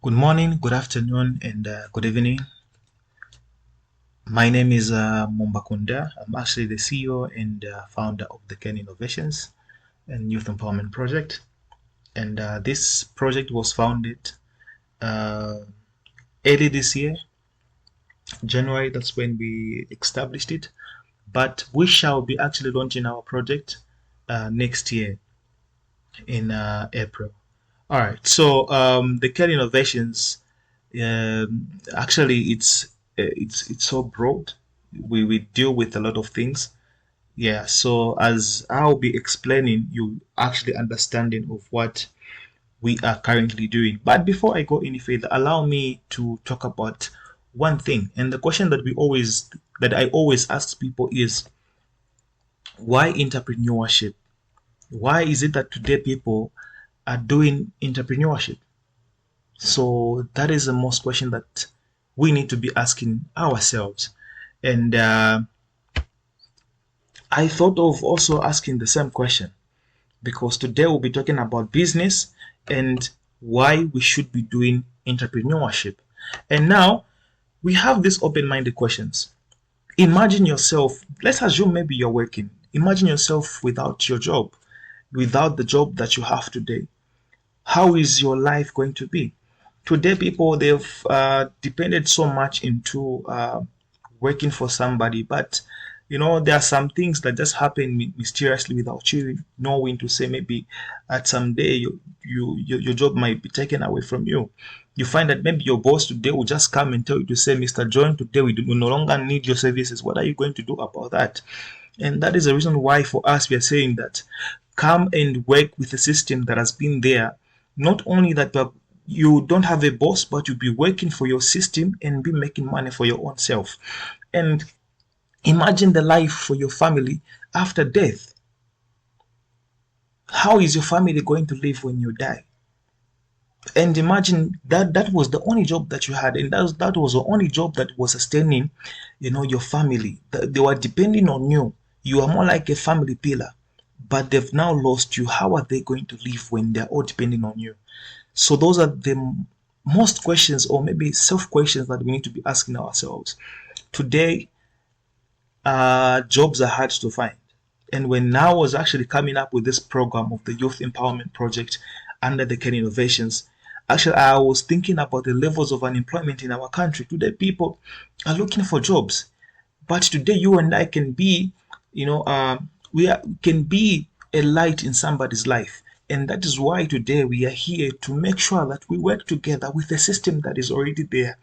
Good morning, good afternoon, and good evening. My name is Mumbakunda. I'm actually the CEO and founder of the Ken Innovations and Youth Empowerment Project. And this project was founded uh, early this year, January. That's when we established it. But we shall be actually launching our project next year in April. All right. So the Ken Innovations actually it's so broad. We deal with a lot of things. Yeah, so as I'll be explaining, you actually understanding of what we are currently doing. But before I go any further, allow me to talk about one thing. And the question that I always ask people is, why entrepreneurship? Why is it that today people are doing entrepreneurship? So that is the most question that we need to be asking ourselves. And I thought of also asking the same question because today we'll be talking about business and why we should be doing entrepreneurship. And now we have these open minded questions. Imagine yourself, let's assume maybe you're working. Imagine yourself without your job, without the job that you have today. How is your life going to be? Today, people they've depended so much into working for somebody, but there are some things that just happen mysteriously without you knowing to say maybe at some day your job might be taken away from you. You find that maybe your boss today will just come and tell you to say, Mr. John, today we no longer need your services. What are you going to do about that? And that is the reason why for us we are saying that come and work with a system that has been there. Not only that you don't have a boss, but you'll be working for your system and be making money for your own self. And imagine the life for your family after death. How is your family going to live when you die? And imagine that was the only job that you had, and that was the only job that was sustaining, your family. They were depending on you. You are more like a family pillar, but they've now lost you. How are they going to live when they're all depending on you? So those are the most questions, or maybe self questions that we need to be asking ourselves. Today, jobs are hard to find. And when I was actually coming up with this program of the Youth Empowerment Project under the Ken Innovations, actually I was thinking about the levels of unemployment in our country. Today, people are looking for jobs, but today you and I can be, can be a light in somebody's life. And that is why today we are here to make sure that we work together with a system that is already there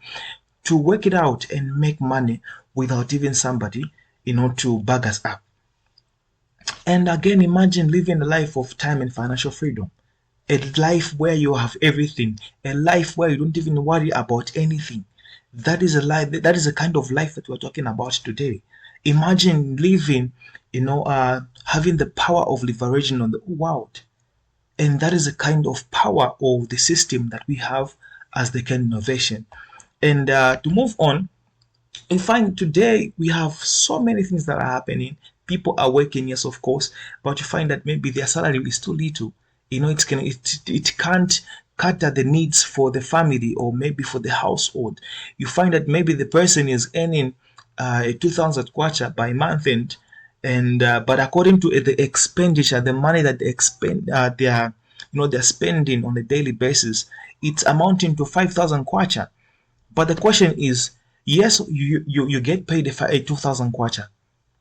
to work it out and make money without even somebody, to bug us up. And again, imagine living a life of time and financial freedom. A life where you have everything, a life where you don't even worry about anything. That is a life, that is the kind of life that we're talking about today. Imagine living, having the power of leveraging on the world. And that is the kind of power of the system that we have as the Ken Innovation. And to move on, in fact, today we have so many things that are happening. People are working, yes, of course, but you find that maybe their salary is too little. It can't cater the needs for the family or maybe for the household. You find that maybe the person is earning 2,000 kwacha by month end, and but according to the expenditure, the money that they expend, they're spending on a daily basis, it's amounting to 5,000 kwacha. But the question is, yes, you get paid a 2,000 kwacha,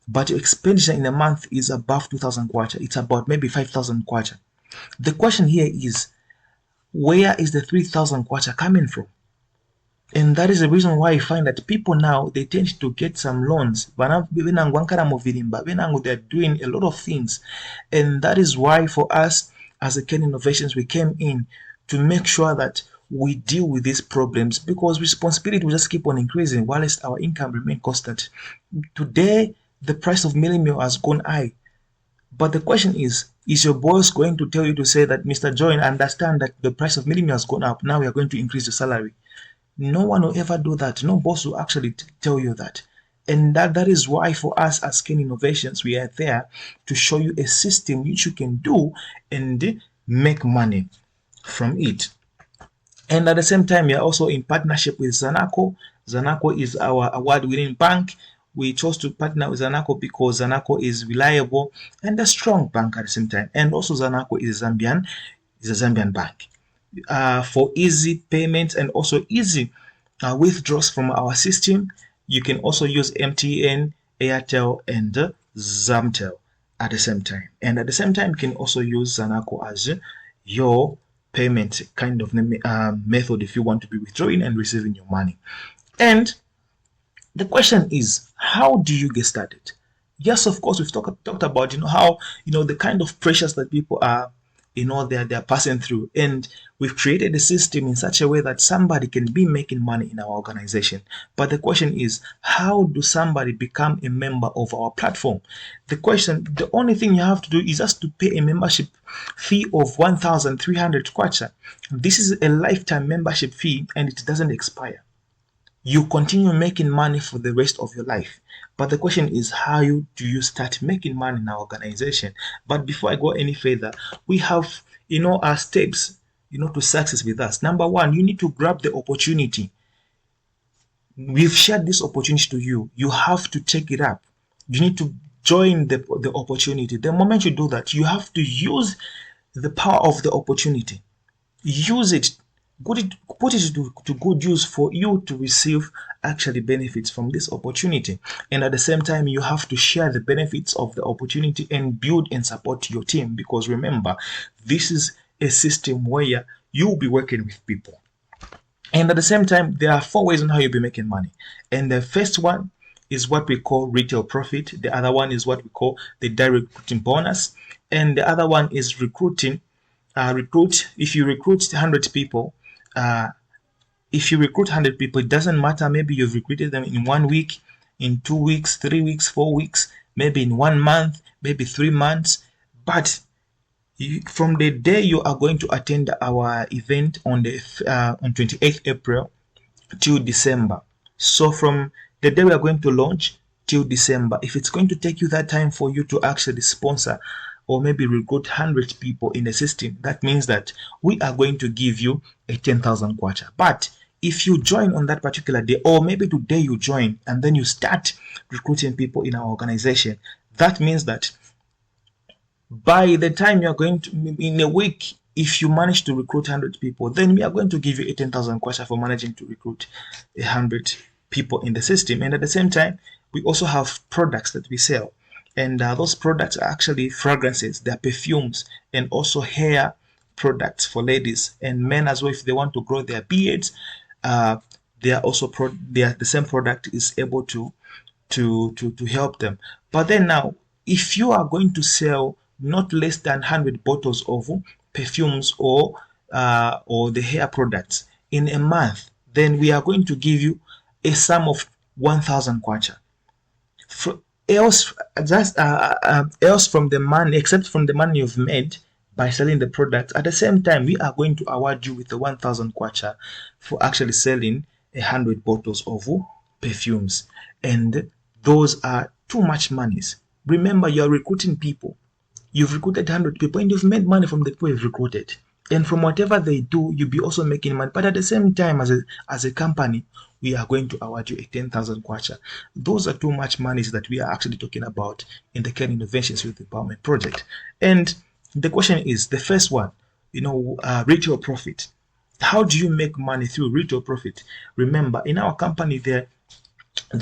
but your expenditure in a month is above 2,000 kwacha. It's about maybe 5,000 kwacha. The question here is, where is the 3,000 kwacha coming from? And that is the reason why you find that people now, they tend to get some loans. They're doing a lot of things. And that is why for us as a Ken Innovations, we came in to make sure that we deal with these problems, because responsibility will just keep on increasing whilst our income remain constant. Today, the price of milling meal has gone high. But the question is your boss going to tell you to say that, Mr. Join, understand that the price of milling meal has gone up. Now we are going to increase your salary. No one will ever do that. No boss will actually tell you that. And that is why for us as Ken Innovations, we are there to show you a system which you can do and make money from it. And at the same time, we are also in partnership with Zanaco. Zanaco is our award-winning bank. We chose to partner with Zanaco because Zanaco is reliable and a strong bank at the same time. And also Zanaco is a Zambian bank. For easy payments and also easy withdrawals from our system, you can also use MTN, Airtel, and Zamtel at the same time. And at the same time, you can also use Zanaco as your payment kind of method if you want to be withdrawing and receiving your money. And the question is, how do you get started? Yes, of course, we've talked about how the kind of pressures that people are they're passing through, and we've created a system in such a way that somebody can be making money in our organization. But the question is, how do somebody become a member of our platform? The only thing you have to do is just to pay a membership fee of 1,300 kwacha. This is a lifetime membership fee and it doesn't expire. You continue making money for the rest of your life. But the question is, how do you start making money in our organization? But before I go any further, we have our steps to success with us. Number one, you need to grab the opportunity. We've shared this opportunity to you. You have to take it up. You need to join the opportunity. The moment you do that, you have to use the power of the opportunity. Use it. Put it to good use for you to receive actually benefits from this opportunity. And at the same time, you have to share the benefits of the opportunity and build and support your team, because remember, this is a system where you'll be working with people. And at the same time, there are 4 ways on how you'll be making money. And the first one is what we call retail profit. The other one is what we call the direct recruiting bonus. And the other one is recruiting. If you recruit 100 people, it doesn't matter. Maybe you've recruited them in 1 week, in 2 weeks, 3 weeks, 4 weeks, maybe in 1 month, maybe 3 months. But from the day you are going to attend our event on 28th April till December. So from the day we are going to launch till December, if it's going to take you that time for you to actually sponsor or maybe recruit 100 people in the system, that means that we are going to give you a 10,000 kwacha. But if you join on that particular day, or maybe today you join and then you start recruiting people in our organization, that means that by the time you're going to, in a week, if you manage to recruit 100 people, then we are going to give you 18,000 kwacha for managing to recruit 100 people in the system. And at the same time, we also have products that we sell. And those products are actually fragrances, they're perfumes, and also hair products for ladies and men as well. If they want to grow their beards, they are also the same product is able to help them. But then now, if you are going to sell not less than 100 bottles of perfumes or the hair products in a month, then we are going to give you a sum of 1,000 kwacha. Else from the money, except from the money you've made by selling the product. At the same time, we are going to award you with the 1,000 kwacha for actually selling 100 bottles of perfumes. And those are too much monies. Remember, you're recruiting people. You've recruited 100 people and you've made money from the people you've recruited. And from whatever they do, you'll be also making money. But at the same time, as a company, we are going to award you a 10,000 kwacha. Those are too much monies that we are actually talking about in the Care Innovations Youth Empowerment Project. And the question is, the first one, retail profit. How do you make money through retail profit? Remember, in our company, there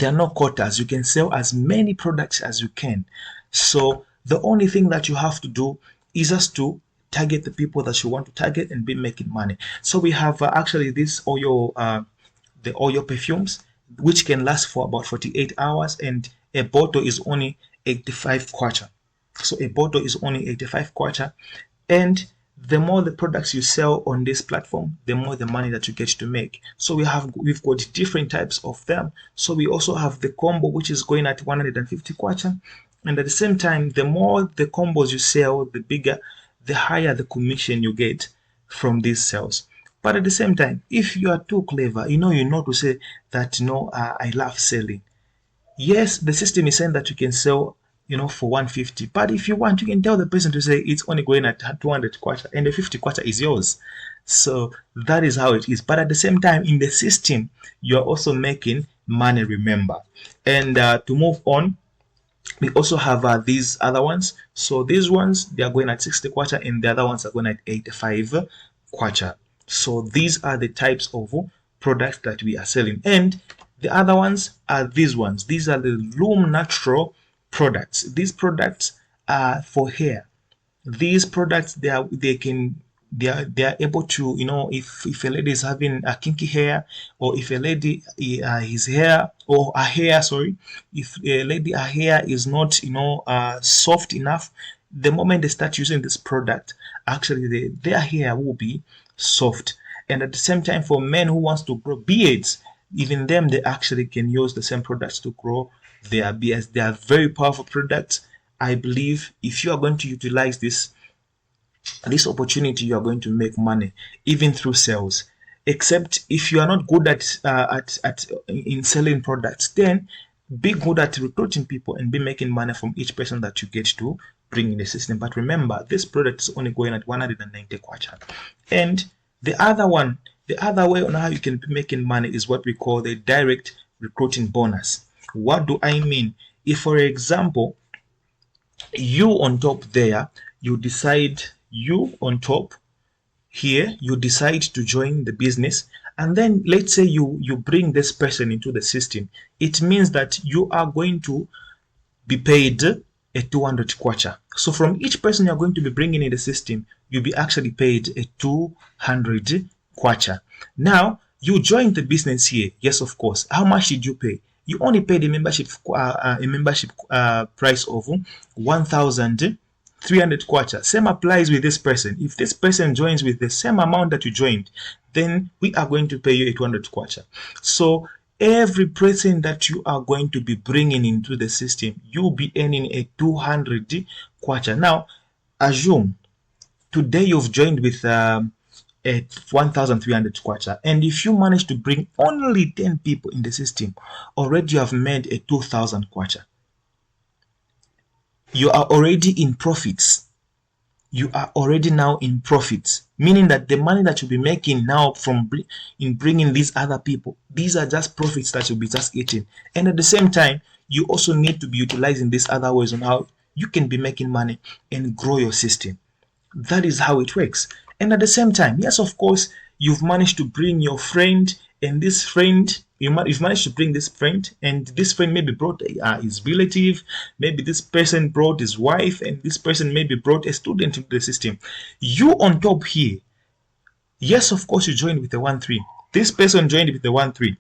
are no quotas. You can sell as many products as you can. So the only thing that you have to do is just to target the people that you want to target and be making money. So we have actually this oil, the oil perfumes, which can last for about 48 hours, and a bottle is only 85 kwacha. So a bottle is only 85 kwacha, and the more the products you sell on this platform, the more the money that you get to make. So we've got different types of them. So we also have the combo, which is going at 150 kwacha, and at the same time, the more the combos you sell, the higher the commission you get from these sales. But at the same time, if you are too clever, you know to say that I love selling. Yes, the system is saying that you can sell for 150. But if you want, you can tell the person to say it's only going at 200 kwacha and the 50 kwacha is yours. So that is how it is. But at the same time, in the system, you're also making money, remember. And to move on, we also have these other ones. So these ones, they are going at 60 kwacha and the other ones are going at 85 kwacha. So these are the types of products that we are selling. And the other ones are these ones. These are the Loom Natural products. These products are for hair. These products, they are able to, if a lady is having a kinky hair, or if a lady his hair or her hair, sorry, if a lady her hair is not soft enough, the moment they start using this product, actually their hair will be soft. And at the same time, for men who wants to grow beards, even them, they actually can use the same products to grow their beards. They are very powerful products. I believe if you are going to utilize this opportunity, you are going to make money even through sales. Except if you are not good at in selling products, then be good at recruiting people and be making money from each person that you get to bring in the system. But remember, this product is only going at 190 kwacha. And the other one, the other way on how you can be making money is what we call the direct recruiting bonus. What do I mean? If, for example, you on top there, you on top here, you decide to join the business, and then let's say you bring this person into the system. It means that you are going to be paid a 200 kwacha. So from each person you're going to be bringing in the system, you'll be actually paid a 200 kwacha. Now, you joined the business here. Yes, of course. How much did you pay? You only paid a membership price of 1,300 kwacha. Same applies with this person. If this person joins with the same amount that you joined, then we are going to pay you 800 kwacha. So every person that you are going to be bringing into the system, you'll be earning a 200 kwacha. Now, assume today you've joined with a 1,300 kwacha, and if you manage to bring only 10 people in the system, already you have made a 2,000 kwacha. You are already in profits. You are already now in profits, meaning that the money that you'll be making now from in bringing these other people, these are just profits that you'll be just eating. And at the same time, you also need to be utilizing these other ways on how you can be making money and grow your system. That is how it works. And at the same time, yes, of course, you've managed to bring your friend, and this friend, you've managed to bring this friend, and this friend maybe brought his relative, maybe this person brought his wife, and this person maybe brought a student into the system. You on top here, yes, of course, you joined with the 1-3. This person joined with the 1-3.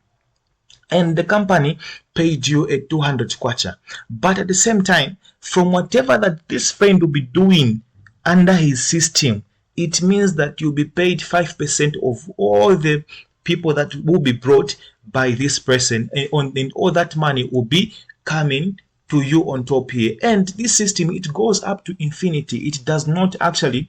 And the company paid you a 200 kwacha. But at the same time, from whatever that this friend will be doing under his system, it means that you'll be paid 5% of all the people that will be brought by this person, and all that money will be coming to you on top here. And this system, it goes up to infinity. It does not actually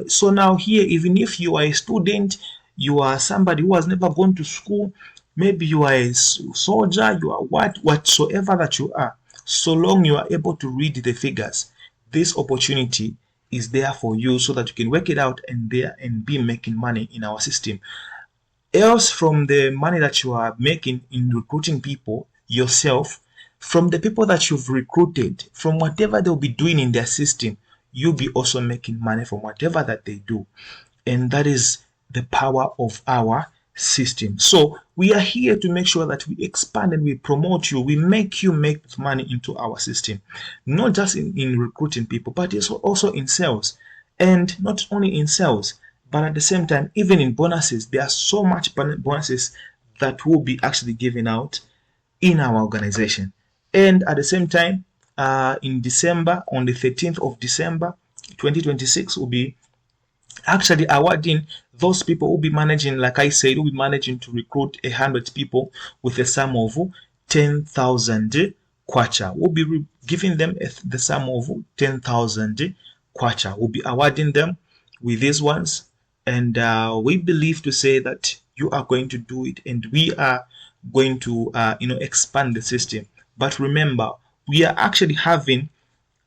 so now here, even if you are a student, you are somebody who has never gone to school, maybe you are a soldier, you are whatsoever that you are, so long you are able to read the figures, this opportunity is there for you so that you can work it out and be making money in our system. Else, from the money that you are making in recruiting people yourself, from the people that you've recruited, from whatever they'll be doing in their system, you'll be also making money from whatever that they do. And that is the power of our system. So we are here to make sure that we expand and we promote you. We make you make money into our system, not just in recruiting people, but it's also in sales. And not only in sales, but at the same time, even in bonuses. There are so much bonuses that will be actually given out in our organization. And at the same time, in December, on the 13th of December 2026, will be actually awarding those people who will be managing, like I said, who will be managing to recruit 100 people with a sum of 10,000 kwacha. We'll be giving them the sum of 10,000 kwacha. We'll be awarding them with these ones, and we believe to say that you are going to do it, and we are going to expand the system. But remember, We are actually having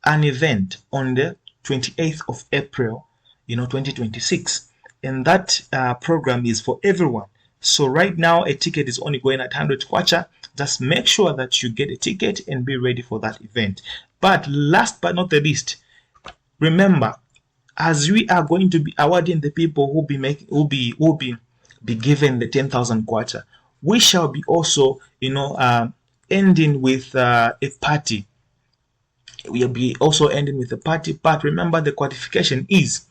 an event on the 28th of April, 2026. And that program is for everyone. So right now, a ticket is only going at 100 kwacha. Just make sure that you get a ticket and be ready for that event. But last but not the least, remember, as we are going to be awarding the people who be given the 10,000 kwacha, we shall be also, ending with a party. We'll be also ending with a party. But remember, the qualification is,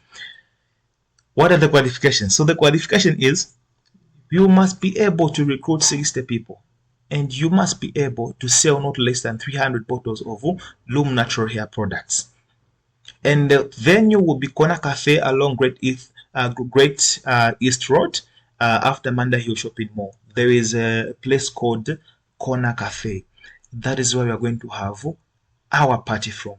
what are the qualifications? So the qualification is, you must be able to recruit 60 people, and you must be able to sell not less than 300 bottles of Loom Natural Hair products. And the venue will be Corner Cafe along Great East Road, after Manda Hill Shopping Mall. There is a place called Corner Cafe. That is where we are going to have our party from.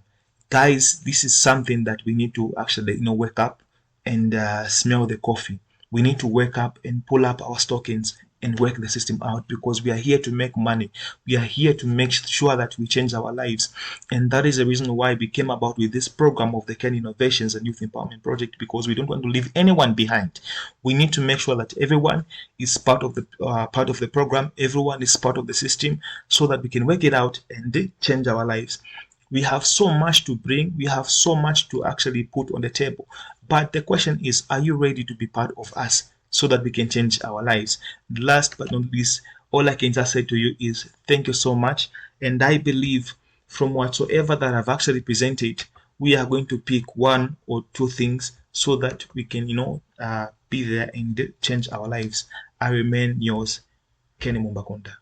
Guys, this is something that we need to actually, wake up and smell the coffee. We need to wake up and pull up our stockings and work the system out, because we are here to make money. We are here to make sure that we change our lives. And that is the reason why we came about with this program of the Ken Innovations and Youth Empowerment Project, because we don't want to leave anyone behind. We need to make sure that everyone is part of the program, everyone is part of the system, so that we can work it out and change our lives. We have so much to bring, we have so much to actually put on the table. But the question is, are you ready to be part of us so that we can change our lives? Last but not least, all I can just say to you is thank you so much. And I believe from whatsoever that I've actually presented, we are going to pick one or two things so that we can, be there and change our lives. I remain yours, Kenny Mumbakonda.